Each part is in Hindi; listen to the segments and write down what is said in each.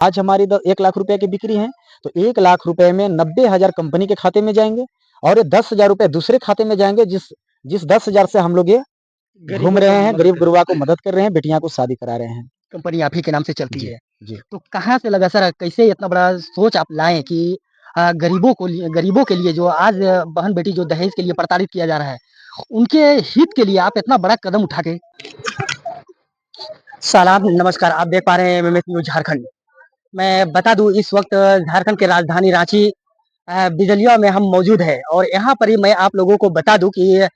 आज हमारी 1 लाख रुपए की बिक्री है, तो 1 लाख रुपए में 90,000 कंपनी के खाते में जाएंगे और ये 10,000 रुपए दूसरे खाते में जाएंगे, जिस 10,000 से हम लोग ये घूम रहे हैं, गरीब गुरबा को मदद कर रहे हैं, बेटियां को शादी करा रहे हैं। कंपनी आप ही के नाम से चलती जी है। जी। तो कहाँ से लगा सर, कैसे इतना बड़ा सोच आप लाए कि गरीबों के लिए जो आज बहन बेटी जो दहेज के लिए प्रताड़ित किया जा रहा है, उनके हित के लिए आप इतना बड़ा कदम उठा के। सलाम नमस्कार, आप देख पा रहे हैं एमएमएस न्यूज झारखंड। मैं बता दूं इस वक्त झारखंड के राजधानी रांची बिजलिया में हम मौजूद है और यहाँ पर ही मैं आप लोगों को बता दूं कि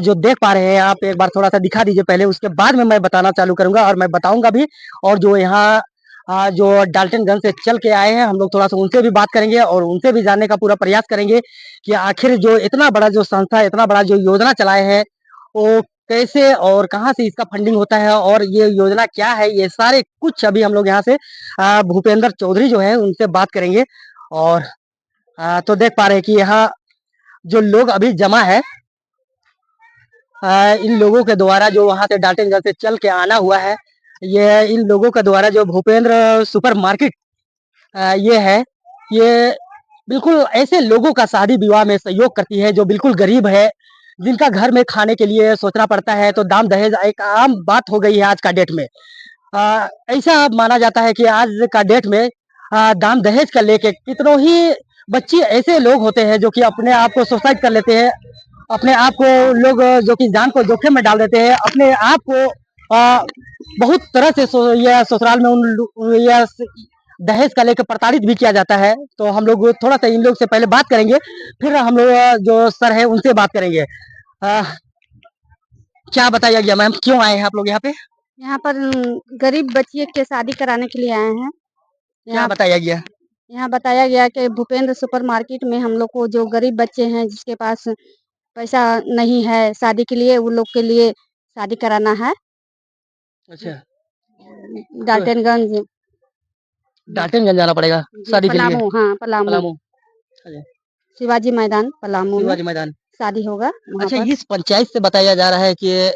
जो देख पा रहे हैं आप, एक बार थोड़ा सा दिखा दीजिए पहले, उसके बाद में मैं बताना चालू करूंगा और मैं बताऊंगा भी। और जो यहाँ जो डाल्टनगंज से चल के आए हैं हम लोग, थोड़ा सा उनसे भी बात करेंगे और उनसे भी जानने का पूरा प्रयास करेंगे कि आखिर जो इतना बड़ा जो संस्था, इतना बड़ा जो योजना चलाए हैं, वो कैसे और कहाँ से इसका फंडिंग होता है और ये योजना क्या है, ये सारे कुछ अभी हम लोग यहाँ से भूपेंद्र चौधरी जो है उनसे बात करेंगे। और तो देख पा रहे हैं कि यहाँ जो लोग अभी जमा है, इन लोगों के द्वारा जो वहां से डाल्टनगंज से चल के आना हुआ है, ये इन लोगों के द्वारा जो भूपेंद्र सुपर मार्केट ये है, ये बिल्कुल ऐसे लोगों का शादी विवाह में सहयोग करती है जो बिल्कुल गरीब है, जिनका घर में खाने के लिए सोचना पड़ता है। तो दाम दहेज एक आम बात हो गई है आज का डेट में। ऐसा माना जाता है कि आज का डेट में दाम दहेज का लेके कितनों ही बच्चे ऐसे लोग होते हैं जो कि अपने आप को सुसाइड कर लेते हैं, अपने आप को लोग जो कि जान को जोखिम में डाल देते हैं, अपने आप को बहुत तरह से यह ससुराल में यह दहेज का लेकर प्रताड़ित भी किया जाता है। तो हम लोग थोड़ा सा इन लोग से पहले बात करेंगे, फिर हम लोग जो सर है उनसे बात करेंगे। क्या बताया गया मैम, क्यों आए हैं आप लोग यहाँ पे? यहाँ पर गरीब बच्चियों के शादी कराने के लिए आए हैं। क्या बताया गया? यहाँ बताया गया कि भूपेंद्र सुपर मार्केट में हम लोग को जो गरीब बच्चे हैं जिसके पास पैसा नहीं है शादी के लिए, उन लोग के लिए शादी कराना है। अच्छा, डाल्टनगंज डाल्टनगंज जाना पड़ेगा शादी के लिए? पलामू, हाँ पलामू, पलामू। अच्छा, शिवाजी मैदान पलामू में शिवाजी मैदान शादी होगा वहाँ अच्छा, पर। इस पंचायत से बताया जा रहा है कि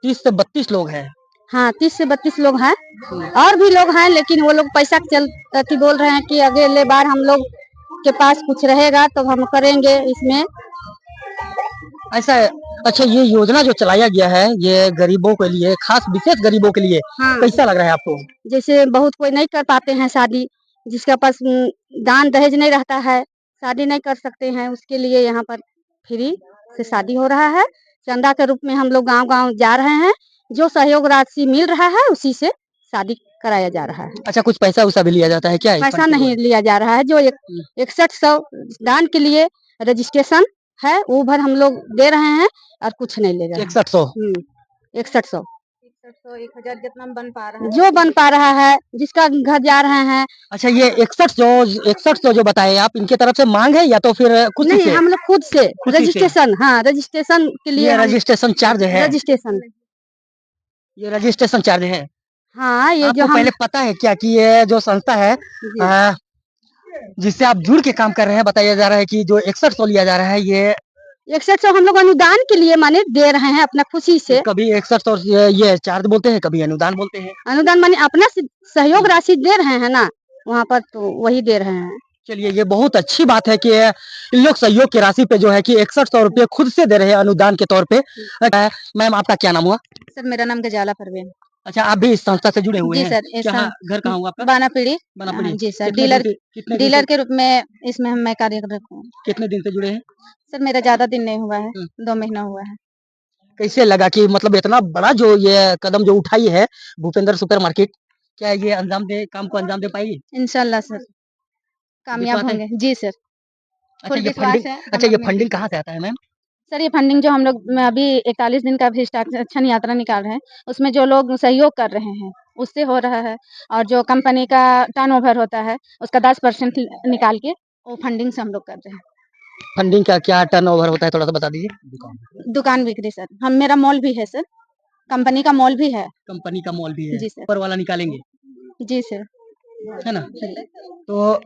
30 से 32 लोग हैं। हाँ 30 से 32 लोग हैं, और भी लोग हैं, लेकिन वो लोग पैसा के बोल रहे हैं कि अगले बार हम लोग के पास कुछ रहेगा तो हम करेंगे इसमें। ऐसा है। अच्छा, ये योजना जो चलाया गया है ये गरीबों के लिए, खास विशेष गरीबों के लिए, हाँ, कैसा लग रहा है आपको? जैसे बहुत कोई नहीं कर पाते हैं शादी, जिसके पास दान दहेज नहीं रहता है, शादी नहीं कर सकते हैं, उसके लिए यहाँ पर फ्री से शादी हो रहा है। चंदा के रूप में हम लोग गांव-गांव जा रहे हैं, जो सहयोग राशि मिल रहा है उसी से शादी कराया जा रहा है। अच्छा, कुछ पैसा वैसा भी लिया जाता है क्या? पैसा नहीं लिया जा रहा है, जो 6100 दान के लिए रजिस्ट्रेशन है वो भर हम लोग दे रहे हैं और कुछ नहीं ले रहे हैं। 6100 6100 1000 जितना बन पा रहा है, जो बन पा रहा है, जिसका घर जा रहे हैं। अच्छा, ये 6100 जो बताए आप, इनके तरफ से मांग है या तो फिर खुद नहीं, से? हम लोग खुद से खुद ही से? रजिस्ट्रेशन, हाँ रजिस्ट्रेशन के लिए ये रजिस्ट्रेशन चार्ज है? रजिस्ट्रेशन, ये रजिस्ट्रेशन चार्ज है? हाँ ये जो आपको हम पहले पता है क्या कि ये जो संस्था है जिससे आप जुड़ के काम कर रहे हैं, बताया जा रहा है कि जो 6100 लिया जा रहा है, ये 6100 हम लोग अनुदान के लिए माने दे रहे हैं अपना खुशी से। कभी 6100 ये चार्ज बोलते हैं, कभी अनुदान बोलते हैं। अनुदान माने अपना सहयोग राशि दे रहे हैं ना वहाँ पर, तो वही दे रहे हैं। चलिए, ये बहुत अच्छी बात है कि इन लोग सहयोग की राशि पे जो है कि 6100 रुपये खुद से दे रहे हैं अनुदान के तौर पे। मैम, आपका क्या नाम हुआ? सर मेरा नाम गजाला परवीन। अच्छा, आप भी इस संस्था से जुड़े हुए जी हैं? सर, कहाँ घर कहाँ हुआ आपका? बानापीड़ी। बनापड़ी। जी सर, कितने दिन डीलर से के रूप में इसमें मैं कार्यरत हूँ। कितने दिन से जुड़े हैं? सर मेरा ज्यादा दिन नहीं हुआ है, 2 महीना हुआ है। कैसे लगा कि मतलब इतना बड़ा जो ये कदम जो उठाई है भूपेंद्र सुपर मार्केट, क्या ये काम को अंजाम दे पाएगी? इंशाल्लाह सर कामयाब विश्वास है? होंगे। जी सर, अच्छा, फुल ये विश्वास फंडिंग है। अच्छा, ये फंडिंग कहाँ से आता है मैम? सर ये फंडिंग जो हम लोग अभी 41 दिन का भी एक्शन यात्रा निकाल रहे हैं, उसमें जो लोग सहयोग कर रहे हैं उससे हो रहा है। और जो कंपनी का टर्नओवर होता है उसका 10% निकाल के वो फंडिंग से हम लोग कर रहे हैं। फंडिंग का क्या टर्नओवर होता है, थोड़ा सा बता दीजिए। दुकान बिक्री सर, हम मेरा मॉल भी है सर, कंपनी का मॉल भी है। कंपनी का मॉल भी है? जी सर। ऊपर वाला निकालेंगे? जी सर। है ना? तो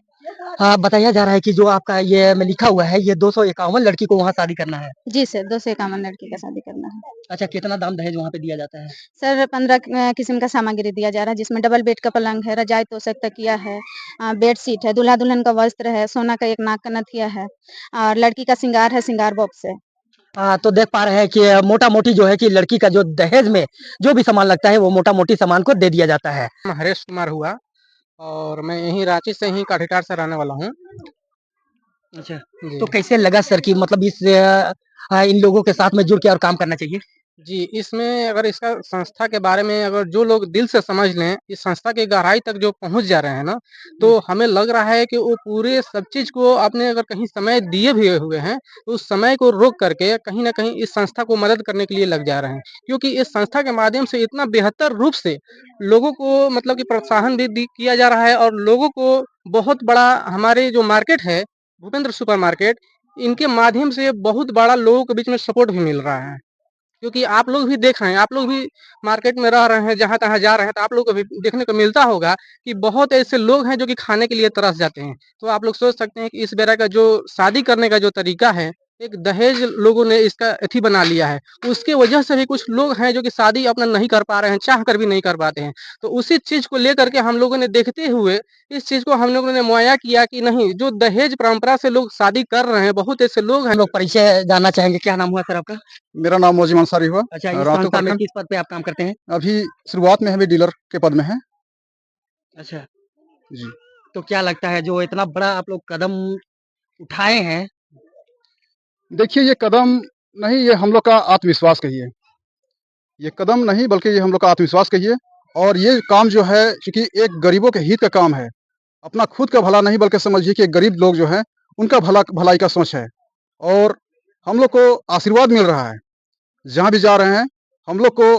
हाँ, बताया जा रहा है कि जो आपका ये में लिखा हुआ है ये 251 लड़की को वहाँ शादी करना है। जी सर, 251 लड़की का शादी करना है। अच्छा, कितना दाम दहेज वहाँ पे दिया जाता है? सर 15 किस्म का सामग्री दिया जा रहा है, जिसमें डबल बेड का पलंग है, रजाई तोशक तकिया है, बेडशीट है, दूल्हा-दुल्हन का वस्त्र है, सोना का 1 नाक का नथिया है और लड़की का श्रृंगार है, श्रृंगार बॉक्स है। तो देख पा रहे हैं कि मोटा-मोटी जो है कि लड़की का जो दहेज में जो भी सामान लगता है वो मोटा-मोटी सामान को दे दिया जाता है। नाम हरेश कुमार हुआ और मैं यहीं रांची से ही काठीटार से रहने वाला हूँ। अच्छा, जी। तो कैसे लगा सर कि मतलब इन लोगों के साथ में जुड़ के और काम करना चाहिए? जी, इसमें अगर इसका संस्था के बारे में अगर जो लोग दिल से समझ लें, इस संस्था की गहराई तक जो पहुँच जा रहे हैं ना, तो हमें लग रहा है कि वो पूरे सब चीज़ को आपने अगर कहीं समय दिए भी हुए हैं, तो उस समय को रोक करके कहीं न कहीं इस संस्था को मदद करने के लिए लग जा रहे हैं। क्योंकि इस संस्था के माध्यम से इतना बेहतर रूप से लोगों को मतलब कि प्रोत्साहन भी किया जा रहा है और लोगों को बहुत बड़ा हमारे जो मार्केट है, भूपेंद्र सुपर मार्केट, इनके माध्यम से बहुत बड़ा लोगों के बीच में सपोर्ट भी मिल रहा है। क्योंकि आप लोग भी देख रहे हैं, आप लोग भी मार्केट में रह रहे हैं, जहाँ-तहाँ जा रहे हैं, तो आप लोग को भी देखने को मिलता होगा कि बहुत ऐसे लोग हैं जो कि खाने के लिए तरस जाते हैं। तो आप लोग सोच सकते हैं कि इस बेरा का जो शादी करने का जो तरीका है, एक दहेज लोगों ने इसका एथी बना लिया है। उसके वजह से भी कुछ लोग हैं जो कि शादी अपना नहीं कर पा रहे हैं, चाह कर भी नहीं कर पाते हैं। तो उसी चीज़ को लेकर के हम लोगों ने देखते हुए इस चीज़ को हम लोगों ने मुहैया किया कि नहीं, जो दहेज परंपरा से लोग शादी कर रहे हैं, बहुत ऐसे लोग हैं। हम लोग परिचय जानना चाहेंगे, क्या नाम हुआ सर आपका? मेरा नाम मोजिम अंसारी हुआ। अच्छा, इस रातू संस्था में प्रखंड। किस पद पे आप काम करते हैं? अभी शुरुआत में हम डीलर के पद में हैं। अच्छा, जी। तो क्या लगता है जो इतना बड़ा आप लोग कदम उठाए हैं, देखिए ये कदम नहीं, ये हम लोग का आत्मविश्वास कहिए। ये कदम नहीं बल्कि ये हम लोग का आत्मविश्वास कहिए। और ये काम जो है चूँकि एक गरीबों के हित का काम है। अपना खुद का भला नहीं बल्कि समझिए कि गरीब लोग जो हैं उनका भलाई का सोच है। और हम लोग को आशीर्वाद मिल रहा है। जहाँ भी जा रहे हैं हम लोग को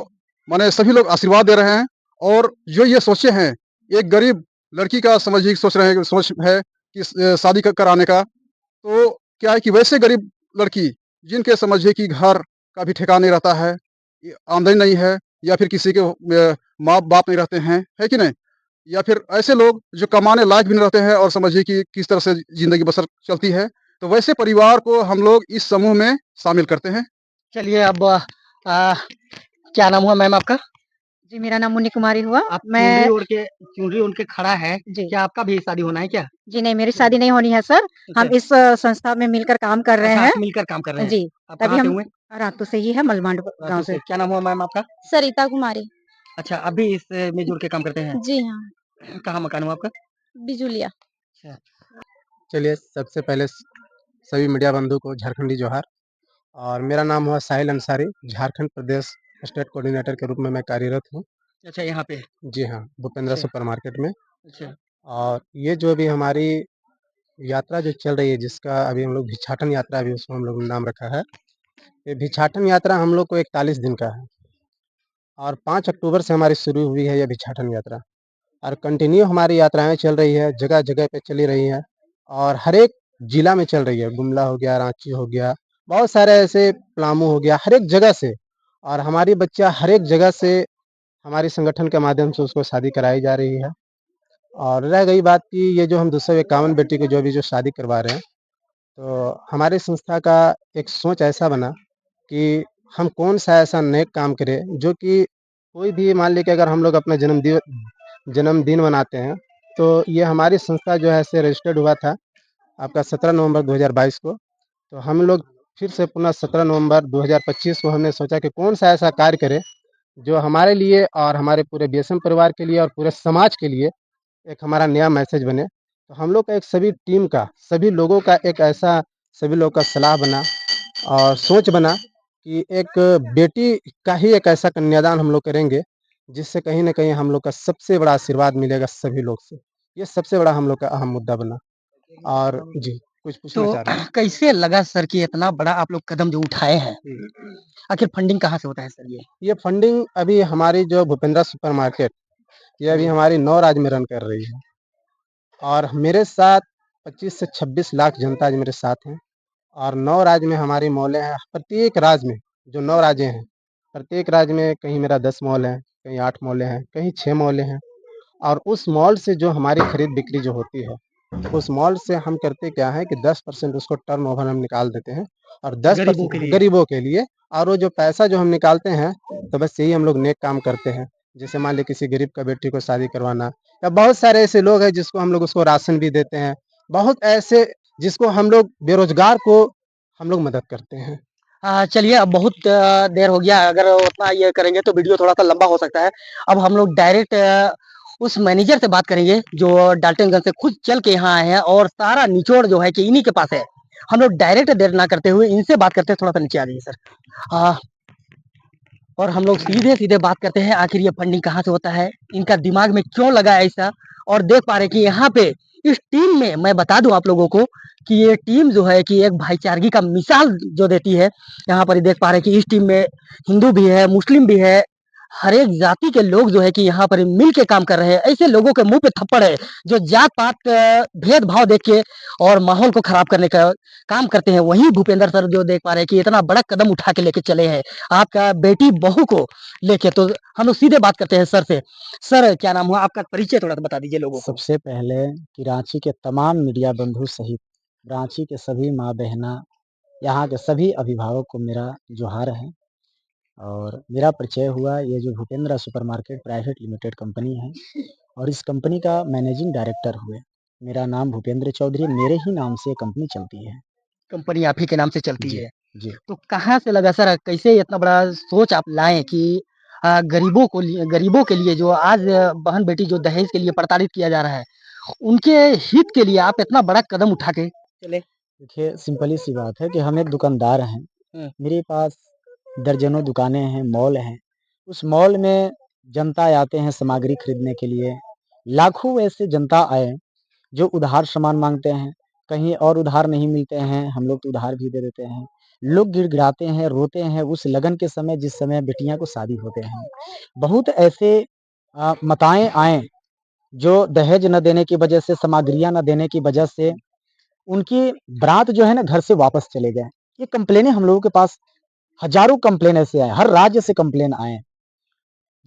माने सभी लोग आशीर्वाद दे रहे हैं। और जो ये सोचे हैं, एक गरीब लड़की का समझिए सोच रहे हैं, सोच है कि शादी कराने का, तो क्या है कि वैसे गरीब लड़की जिनके समझिए कि घर का भी ठिकाना नहीं रहता है, आमदनी नहीं है, या फिर किसी के माँ बाप नहीं रहते हैं, है कि नहीं, या फिर ऐसे लोग जो कमाने लायक भी नहीं रहते हैं और समझिए कि किस तरह से जिंदगी बसर चलती है, तो वैसे परिवार को हम लोग इस समूह में शामिल करते हैं। चलिए अब क्या नाम हुआ मैम आपका? जी, मेरा नाम मुन्नी कुमारी हुआ। आप मैं चुनरी ओढ़ के खड़ा है, जी, क्या आपका भी शादी होना है क्या? जी नहीं, मेरी शादी नहीं होनी है सर। हम अच्छा, इस संस्था में मिलकर काम कर रहे अच्छा हैं। आप मिलकर काम कर रहे हैं। जी, आप तभी कहाँ से हम हुए? रातू से ही है, मलमांड गाँव रातू से। से। क्या नाम हुआ मैम आपका? सरिता कुमारी। अच्छा, आप भी में जुड़ के काम करते हैं? जी हाँ, कहाँ मकान हुआ आपका? बिजुलिया। अच्छा, चलिए सबसे पहले सभी मीडिया बंधु को झारखंडी जोहार। और मेरा नाम हुआ साहिल अंसारी, झारखंड प्रदेश स्टेट कोऑर्डिनेटर के रूप में मैं कार्यरत हूँ। अच्छा यहाँ पे। जी हाँ, भूपेंद्र अच्छा, सुपर मार्केट में। अच्छा, और ये जो अभी हमारी यात्रा जो चल रही है, जिसका अभी हम लोग भिक्षाटन यात्रा अभी उसको हम लोग ने नाम रखा है। ये भिक्षाटन यात्रा हम लोग को 41 दिन का है और 5 अक्टूबर से हमारी शुरू हुई है ये भिक्षाटन यात्रा। और कंटिन्यू हमारी यात्राएं चल रही है, जगह-जगह पे चली रही हैं और हर एक जिला में चल रही है। गुमला हो गया, रांची हो गया, बहुत सारे ऐसे पलामू हो गया, हर एक जगह से। और हमारी बच्चा हर एक जगह से हमारे संगठन के माध्यम से उसको शादी कराई जा रही है। और रह गई बात कि ये जो हम 251 बेटी को जो अभी जो शादी करवा रहे हैं, तो हमारी संस्था का एक सोच ऐसा बना कि हम कौन-सा ऐसा नेक काम करें जो कि कोई भी मान लीजिए कि अगर हम लोग अपना जन्मदिन मनाते हैं, तो ये हमारी संस्था जो है ऐसे रजिस्टर्ड हुआ था आपका 17 नवंबर 2022 को। तो हम लोग फिर से पुनः 17 नवंबर 2025 को हमने सोचा कि कौन-सा ऐसा कार्य करें, जो हमारे लिए और हमारे पूरे बीएसएम परिवार के लिए और पूरे समाज के लिए एक हमारा नया मैसेज बने। तो हम लोग का एक सभी टीम का, सभी लोगों का एक ऐसा सभी लोगों का सलाह बना और सोच बना कि एक बेटी का ही एक ऐसा कन्यादान हम लोग करेंगे, जिससे कहीं न कहीं हम लोग का सबसे बड़ा आशीर्वाद मिलेगा सभी लोग से। ये सबसे बड़ा हम लोग का अहम मुद्दा बना। और जी, कुछ पूछना तो चाह रहे हैं? कैसे लगा सर कि इतना बड़ा आप लोग कदम जो उठाए हैं, हुँ। आखिर फंडिंग कहाँ से होता है सर ये? ये फंडिंग अभी हमारी जो भूपेंद्र सुपर मार्केट, ये अभी जी, हमारी 9 राज्य में रन कर रही है। और मेरे साथ 25 से 26 लाख जनता आज मेरे साथ हैं। और 9 राज्य में हमारी मॉलें हैं। प्रत्येक राज्य में जो 9 राज्य हैं, प्रत्येक राज्य में कहीं मेरा 10 मॉल है, कहीं 8 मॉलें हैं, कहीं 6 मॉलें हैं। और उस मॉल से जो हमारी खरीद-बिक्री जो होती है, उस मॉल से हम करते क्या है कि 10% उसको टर्नओवर हम निकाल देते हैं और गरीबों के 10% लिए। गरीबों के लिए, और वो जो पैसा जो हम निकालते हैं, तो बस यही हम लोग नेक काम करते हैं। जैसे मान लीजिए किसी गरीब का बेटी को शादी करवाना, या बहुत सारे ऐसे लोग हैं जिसको हम लोग उसको राशन भी देते हैं। बहुत ऐसे जिसको हम लोग बेरोज़गार को हम लोग मदद करते हैं। चलिए अब बहुत देर हो गया, अगर उतना ये करेंगे तो वीडियो थोड़ा-सा लंबा हो सकता है। अब हम लोग डायरेक्ट उस मैनेजर से बात करेंगे जो डाल्टनगंज से खुद चल के यहाँ आए हैं और सारा निचोड़ जो है कि इन्हीं के पास है। हम लोग डायरेक्ट देर ना करते हुए इनसे बात करते हैं, थोड़ा-सा नीचे आ जाइए सर। हाँ, और हम लोग सीधे-सीधे बात करते हैं आखिर ये फंडिंग कहाँ से होता है, इनका दिमाग में क्यों लगा ऐसा, और देख पा रहे हैं कि यहाँ पे इस टीम में मैं बता दूँ आप लोगों को कि ये टीम जो है कि एक भाईचारगी का मिसाल जो देती है। यहाँ पर ये देख पा रहे हैं कि इस टीम में हिंदू भी है, मुस्लिम भी है, हर एक जाति के लोग जो है कि यहाँ पर मिल के काम कर रहे हैं। ऐसे लोगों के मुँह पे थप्पड़ है जो जात-पात भेदभाव देख के और माहौल को खराब करने का काम करते हैं। वहीं भूपेंद्र सर जो देख पा रहे हैं कि इतना बड़ा कदम उठा के लेके चले हैं आपका बेटी बहू को लेके। तो हम लोग सीधे बात करते हैं सर से। सर क्या नाम हुआ आपका, परिचय थोड़ा-सा बता दीजिए लोगों को। सबसे पहले कि रांची के तमाम मीडिया बंधु सहित रांची के सभी माँ-बहना, यहाँ के सभी अभिभावक को मेरा जोहार है। और मेरा परिचय हुआ, ये जो Bhupendra supermarket private limited company है और इस कंपनी का मैनेजिंग डायरेक्टर हुए। मेरा नाम भूपेंद्र चौधरी, मेरे ही नाम से ये कंपनी चलती है। कंपनी आप ही के नाम से चलती जी, है। जी। तो कहाँ से लगा सर, कैसे इतना बड़ा सोच आप लाए कि गरीबों के लिए जो आज बहन-बेटी जो दहेज के लिए प्रताड़ित किया जा रहा है, उनके हित के लिए आप इतना बड़ा कदम उठा के चले? देखिए, सिंपल सी बात है कि हम एक दुकानदार हैं। हुँ। मेरे पास दर्जनों दुकानें हैं, मॉल हैं। उस मॉल में जनता आते हैं सामग्री खरीदने के लिए। लाखों ऐसे जनता आए जो उधार सामान माँगते हैं, कहीं और उधार नहीं मिलते हैं, हम लोग तो उधार भी दे देते हैं। लोग गिड़गिड़ाते हैं, रोते हैं उस लगन के समय जिस समय बिटिया को शादी होते हैं। बहुत ऐसे माताएँ आएँ जो दहेज न देने की वजह से, सामग्रियाँ न देने की वजह से उनकी बारात जो है ना घर से वापस चले गए। ये कंप्लेनें हम लोगों के पास हज़ारों कंप्लेन ऐसे आए, हर राज्य से कंप्लेन आए,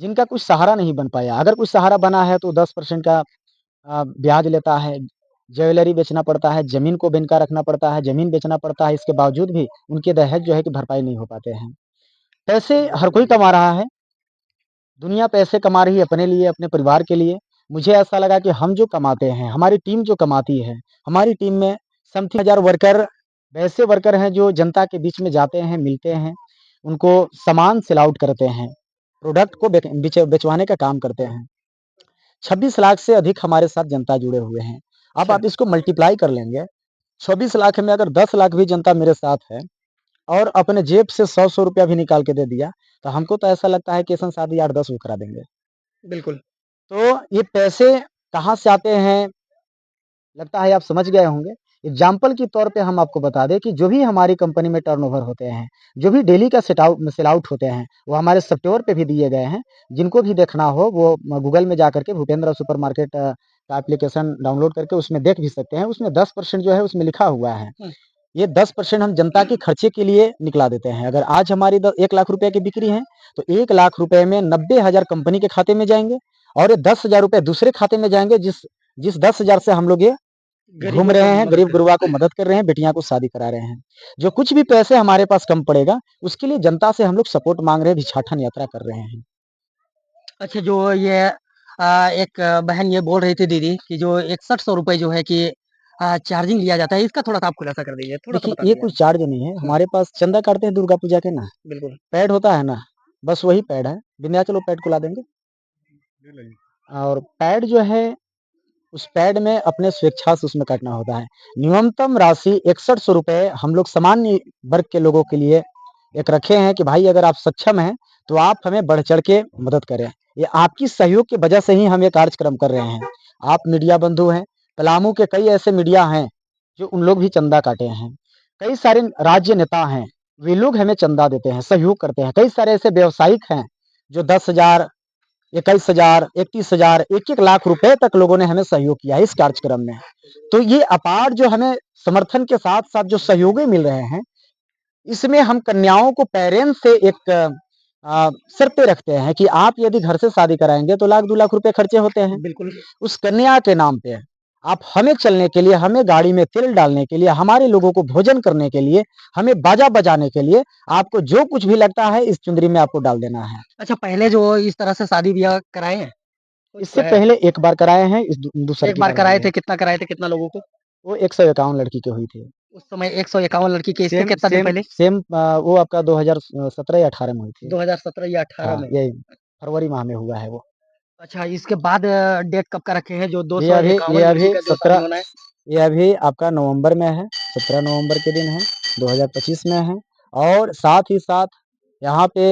जिनका कुछ सहारा नहीं बन पाया। अगर कुछ सहारा बना है तो 10% का ब्याज लेता है, ज्वेलरी बेचना पड़ता है, ज़मीन को बिनका रखना पड़ता है, ज़मीन बेचना पड़ता है, इसके बावजूद भी उनके दहेज जो है कि भरपाई नहीं हो पाते हैं। पैसे हर कोई कमा रहा है, दुनिया पैसे कमा रही है अपने लिए, अपने परिवार के लिए। मुझे ऐसा लगा कि हम जो कमाते हैं, हमारी टीम जो कमाती है, हमारी टीम में समथिंग 1000 वर्कर वैसे वर्कर हैं जो जनता के बीच में जाते हैं, मिलते हैं, उनको सामान सेल आउट करते हैं, प्रोडक्ट को बेचवाने का काम करते हैं। 26 लाख से अधिक हमारे साथ जनता जुड़े हुए हैं। अब अच्छा। आप इसको मल्टीप्लाई कर लेंगे, 26 लाख में अगर 10 लाख भी जनता मेरे साथ है और अपने जेब से 100-100 रुपया भी निकाल के दे दिया, तो हमको तो ऐसा लगता है कि ऐसा शादी 8-10 वो करा देंगे। बिल्कुल। तो ये पैसे कहाँ से आते हैं, लगता है आप समझ गए होंगे। एग्ज़ाम्पल के तौर पे हम आपको बता दें कि जो भी हमारी कंपनी में टर्नओवर होते हैं, जो भी डेली का सेल आउट होते हैं, वो हमारे सॉफ्टवेयर पे भी दिए गए हैं। जिनको भी देखना हो वो गूगल में जाकर के भूपेंद्र सुपरमार्केट का एप्लीकेशन डाउनलोड करके उसमें देख भी सकते हैं। उसमें 10% जो है उसमें लिखा हुआ है। हुँ। ये 10% हम जनता के खर्चे के लिए निकला देते हैं। अगर आज हमारी 1 लाख रुपए की बिक्री है, तो 1 लाख रुपए में 90,000 कंपनी के खाते में जाएँगे और ये 10,000 रुपए दूसरे खाते में जाएँगे जिस 10,000 से हम लोग ये घूम गरीबों रहे का हैं, मदद गरीब कर गुरबा को मदद कर रहे हैं, बेटियाँ को शादी करा रहे हैं। जो कुछ भी पैसे हमारे पास कम पड़ेगा, उसके लिए जनता से हम लोग सपोर्ट माँग रहे हैं, भिक्षाटन यात्रा कर रहे हैं। अच्छा, जो ये एक बहन ये बोल रही थी दीदी कि जो 6100 रुपए जो है कि चार्जिंग लिया जाता है, इसका थोड़ा-सा आप खुलासा कर दीजिए, थोड़ा-सा देखिए, बता ये दीजिए आप। कुछ चार्ज नहीं है, हुँ, हमारे पास चंदा काटते हैं दुर्गा पूजा के ना, बिल्कुल। पैड होता है ना, बस वही पैड है। विंध्याचल वो पैड को ला देंगे और पैड जो है उस पैड में अपने स्वेच्छा से उसमें काटना होता है। न्यूनतम राशि 6100 रुपए हम लोग सामान्य वर्ग के लोगों के लिए एक रखे हैं कि भाई अगर आप सक्षम हैं, तो आप हमें बढ़-चढ़ के मदद करें। ये आपकी सहयोग की वजह से ही हम ये कार्यक्रम कर रहे हैं। आप मीडिया बंधु हैं, पलामू के कई ऐसे मीडिया हैं, जो उन लोग भी चंदा काटे हैं। कई सारे राज्य नेता हैं, वे लोग हमें चंदा देते हैं, सहयोग करते हैं। कई सारे ऐसे व्यावसायिक हैं, जो 10,000 21,000, 31,000, 1-1 लाख रुपए तक लोगों ने हमें सहयोग किया है इस कार्यक्रम में। तो ये अपार जो हमें समर्थन के साथ-साथ जो सहयोगी मिल रहे हैं, इसमें हम कन्याओं को पेरेंट्स से एक शर्तें रखते हैं कि आप यदि घर से शादी कराएँगे तो लाख 2 लाख रुपए खर्चे होते हैं। बिल्कुल। उस कन्या के नाम पे आप हमें चलने के लिए, हमें गाड़ी में तेल डालने के लिए, हमारे लोगों को भोजन करने के लिए, हमें बाजा बजाने के लिए आपको जो कुछ भी लगता है इस चुंदरी में आपको डाल देना है। अच्छा, पहले जो इस तरह से शादी-ब्याह कराए हैं? इससे पहले एक बार कराए हैं, इस दूसर एक की बार करवा कराए रहे थे, हैं। कितना कराए थे, कितना लोगों को? वो 151 लड़की की हुई थी। उस समय 151 लड़की के इसके सेम कितना दिन सेम पहले? सेम वो आपका 2017 या 18 में हुई थी। 2017 या 18 हाँ, में। यही फरवरी माह में हुआ है वो। अच्छा, इसके बाद डेट कब का रखे हैं जो ये अभी 251 ये लड़की अभी का जो शादी 17 होना है? ये अभी आपका नवंबर में है, 17 नवंबर के दिन है, 2025 में है और साथ ही साथ यहाँ पे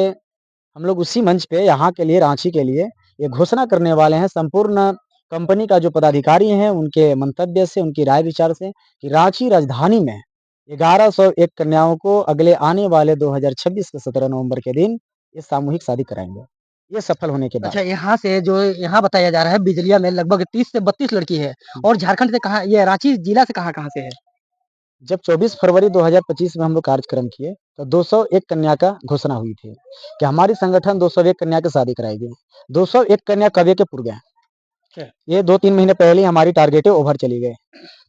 हम लोग उसी मंच पे यहाँ के लिए, रांची के लिए ये घोषणा करने वाले हैं संपूर्ण कंपनी का जो पदाधिकारी हैं, उनके मंतव्य से, उनकी राय विचार से कि रांची राजधानी में 1101 कन्याओं को अगले आने वाले 2026 के 17 नवंबर के दिन ये सामूहिक शादी कराएँगे। ये सफल होने के बाद। अच्छा, यहाँ से जो यहाँ बताया जा रहा है बिजलिया में लगभग 30 से 32 लड़की है और झारखंड से कहाँ ये रांची जिला से कहाँ-कहाँ से है? जब 24 फरवरी 2025 में हम लोग कार्यक्रम किए, तो 201 कन्या का घोषणा हुई थी कि हमारी संगठन 201 कन्या की शादी कराएगी। 201 कन्या कब के पूर गए। अच्छा। ये 2-3 महीने पहले ही हमारी टारगेटें ओवर चली गई।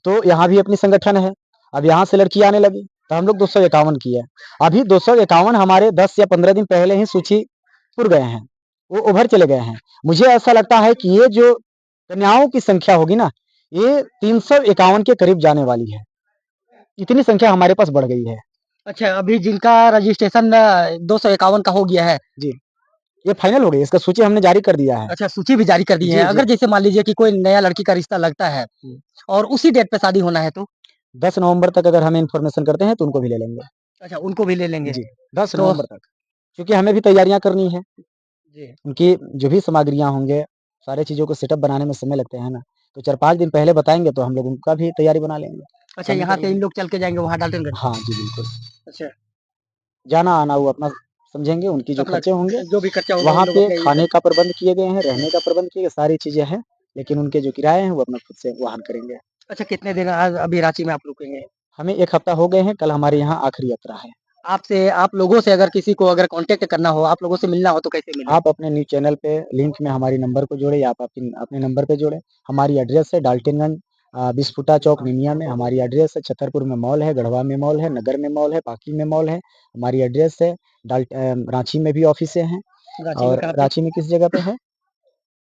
तो यहाँ भी अपनी संगठन है। अब यहाँ से लड़की आने लगी, तो हम लोग 251 किए। अभी 251 हमारे 10 या 15 दिन पहले ही सूची पुर गए हैं, वो ओवर चले गए हैं। मुझे ऐसा लगता है कि ये जो कन्याओं की संख्या होगी ना, ये 351 के करीब जाने वाली है। इतनी संख्या हमारे पास बढ़ गई है। अच्छा, अभी जिनका रजिस्ट्रेशन 251 का हो गया है, जी, ये फाइनल हो गई, इसका सूची हमने जारी कर दिया है। अच्छा सूची भी जारी कर दी है। जी, जी। अगर जैसे मान लीजिए कि कोई नया लड़की का रिश्ता लगता है हुँ। और उसी डेट पे शादी होना है तो? 10 नवंबर तक अगर हमें इन्फॉर्मेशन करते हैं तो उनको भी ले लेंगे। अच्छा, उनको भी ले लेंगे। जी, 10 तो नवंबर तक। क्योंकि हमें भी तैयारियाँ करनी है। जी। उनकी जो भी सामग्रियाँ होंगे, सारी चीज़ों को सेटअप बनाने में समय लगते हैं ना, तो 4-5 दिन पहले बताएँगे तो हम लोग उनका भी तैयारी बना लेंगे, अच्छा, शामिल यहाँ कर से इन लेंगे। लोग चल के जाएँगे वहाँ डाल्टनगंज? हाँ जी, बिल्कुल। अच्छा, जाना-आना वो अपना समझेंगे, उनकी जो अपना खर्चे होंगे, जो भी खर्चा होगा वहाँ उन लोग पे अपने ये खाने का प्रबंध किए गए हैं, रहने का प्रबंध किए गए, सारी चीज़ें हैं, लेकिन उनके जो किराए हैं वो अपना खुद से वहन करेंगे। अच्छा कितने दिन आज अभी रांची में आप रुकेंगे? हमें 1 हफ्ता हो गए हैं, कल हमारे यहाँ आखिरी यात्रा है। आपसे आप लोगों से अगर किसी को अगर कॉन्टैक्ट करना हो, आप लोगों से मिलना हो तो कैसे मिले? आप अपने न्यूज़ चैनल पे लिंक में हमारी नंबर को जोड़ें या आप अपने नंबर पे जोड़ें। हमारी एड्रेस है डाल्टनगंज बिस्फुटा चौक निमिया में हमारी एड्रेस है, छतरपुर में मॉल है, गढ़वा में मॉल है, नगर में मॉल है, बाकी में मॉल है। हमारी एड्रेस है रांची में भी ऑफिसें हैं रांची में और कहाँ पे? रांची में किस जगह पे है?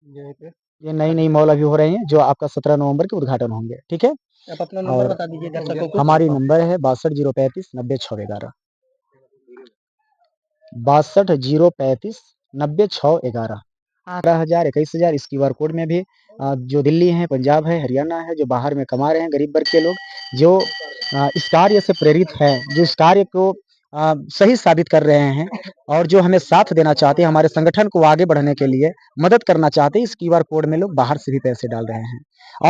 यहीं पे। ये नई-नई मॉल अभी हो रही हैं, जो आपका 17 नवंबर को उद्घाटन होंगे, ठीक है? आप अपना नंबर और बता दीजिए दर्शकों को। हमारी नंबर है 62 035 90 611 62 035 90 611 हाँ, 18,000 21,000 इस क्यूआर कोड में भी जो दिल्ली है, पंजाब है, हरियाणा है, जो बाहर में कमा रहे हैं गरीब वर्ग के लोग, जो इस कार्य से प्रेरित हैं, जो इस कार्य को सही साबित कर रहे हैं और जो हमें साथ देना चाहते हैं, हमारे संगठन को आगे बढ़ने के लिए मदद करना चाहते हैं, इस क्यूआर कोड में लोग बाहर से भी पैसे डाल रहे हैं। और